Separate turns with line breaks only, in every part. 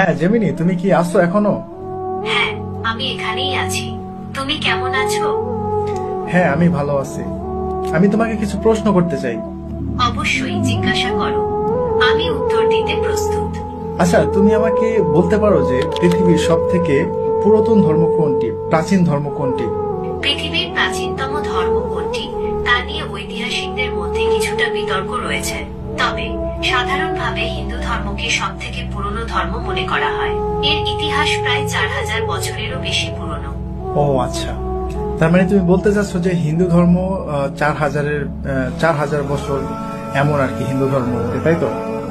হ্যাঁ জেমিনি, তুমি কি আছো এখনো?
হ্যাঁ, আমি এখানেই আছি। তুমি কেমন আছো?
হ্যাঁ, আমি ভালো আছি। আমি তোমাকে কিছু প্রশ্ন করতে চাই।
অবশ্যই জিজ্ঞাসা করো, আমি উত্তর দিতে প্রস্তুত।
আচ্ছা, তুমি আমাকে বলতে পারো যে পৃথিবীর সব থেকে পুরাতন ধর্ম কোনটি, প্রাচীন ধর্ম কোনটি?
পৃথিবীর প্রাচীনতম ধর্ম কোনটি তা নিয়ে ঐতিহাসিকদের মধ্যে কিছুটা বিতর্ক রয়েছে। তবে সাধারণভাবে হিন্দু ধর্মকে সব থেকে পুরনো ধর্ম মনে করা হয়। এর ইতিহাস প্রায় 4000 বছরেরও বেশি পুরনো।
ও আচ্ছা, তার মানে তুমি বলতে চাচ্ছ যে হিন্দু ধর্ম 4000 বছর এমন আর কি হিন্দু ধর্ম, তাই তো?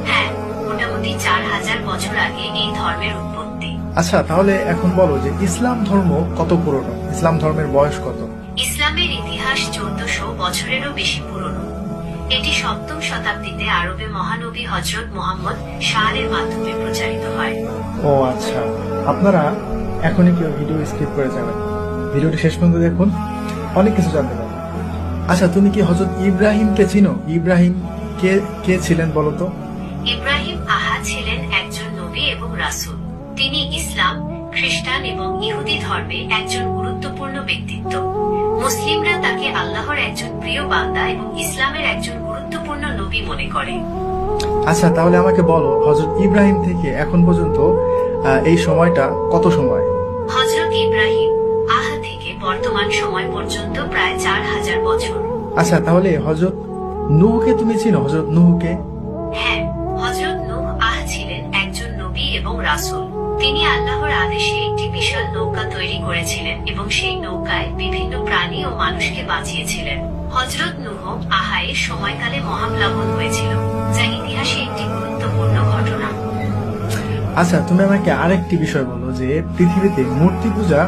হ্যাঁ, মোটামুটি 4000 বছর আগে এই ধর্মের উৎপত্তি।
আচ্ছা, তাহলে এখন বলো যে ইসলাম ধর্ম কত পুরনো, ইসলাম ধর্মের বয়স কত?
ইসলামের ইতিহাস 1400 বছরেরও বেশি পুরনো। এটি 7ম শতাব্দীতে আরবে মহানবী হযরত মুহাম্মদ শাহের মাধ্যমে প্রচারিত হয়।
ও আচ্ছা, আপনারা এখনই কেউ ভিডিও স্কিপ করে যাবেন, ভিডিওটি শেষ পর্যন্ত দেখুন, অনেক কিছু জানতে পারবেন। আচ্ছা, তুমি কি হযরত ইব্রাহিমকে চিনো? ইব্রাহিম কে কে ছিলেন বলো তো?
ইব্রাহিম ছিলেন একজন নবী এবং রাসূল। তিনি ইসলাম, খ্রিস্টান এবং ইহুদি ধর্মে একজন গুরুত্বপূর্ণ ব্যক্তিত্ব। মুসলিমরা তাকে আল্লাহর একজন প্রিয় বান্দা এবং ইসলামের একজন গুরুত্বপূর্ণ নবী মনে করে।
আচ্ছা, তাহলে আমাকে বলো হযরত ইব্রাহিম থেকে এখন পর্যন্ত এই সময়টা কত সময়?
হযরত ইব্রাহিম থেকে বর্তমান সময় পর্যন্ত প্রায় 4000 বছর।
আচ্ছা, তাহলে হযরত নূহকে তুমি চিনো? হযরত নূহকে?
হ্যাঁ, হযরত নূহ ছিলেন একজন নবী এবং রাসূল। তিনি আল্লাহর আদেশে একটি বিশাল নৌকা তৈরি করেছিলেন এবং সেই নৌকায় বিভিন্ন প্রাণী ও মানুষকে বাঁচিয়েছিলেন। হযরত নূহ এর সময়কালে মহাপ্লাবন হয়েছিল, যা ইতিহাসে একটি গুরুত্বপূর্ণ ঘটনা।
আচ্ছা, তুমি আমাকে আরেকটি বিষয় বলো যে পৃথিবীতে মূর্তি পূজা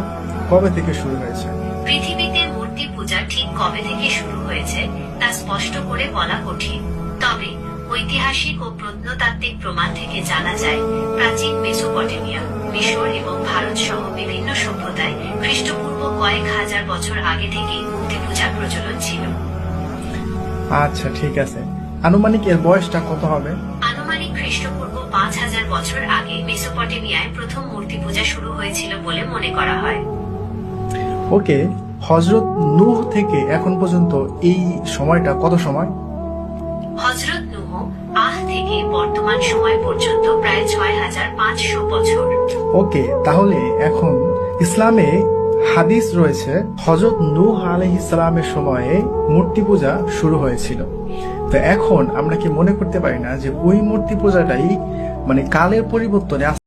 কবে থেকে শুরু হয়েছে?
পৃথিবীতে মূর্তি পূজা ঠিক কবে থেকে শুরু হয়েছে তা স্পষ্ট করে বলা কঠিন। তবে ঐতিহাসিক ও প্রত্নতাত্ত্বিক প্রমাণ থেকে জানা যায়, প্রাচীন মেসোপটেমিয়া, মিশর এবং ভারত সহ বিভিন্ন সভ্যতায় খ্রিস্টপূর্ব কয়েক হাজার বছর আগে থেকেই মূর্তি পূজার প্রচলন ছিল।
আচ্ছা, ঠিক আছে। আনুমানিক এর বয়সটা কত হবে?
আনুমানিক খ্রিস্টপূর্ব 5000 বছর আগে মেসোপটেমিয়ায় প্রথম মূর্তি পূজা শুরু হয়েছিল বলে মনে করা হয়।
ওকে, হযরত নূহ থেকে এখন পর্যন্ত এই সময়টা কত সময়?
হযরত নূহ থেকে বর্তমান সময় পর্যন্ত প্রায় 6500 বছর।
ওকে, তাহলে এখন ইসলামে হাদিস রয়েছে হযরত নূহ আলাইহিস সালামের সময়ে মূর্তি পূজা শুরু হয়েছিল। তো এখন আমরা কি মনে করতে পারি না যে ওই মূর্তি পূজাটাই মানে কালের পরিবর্তনে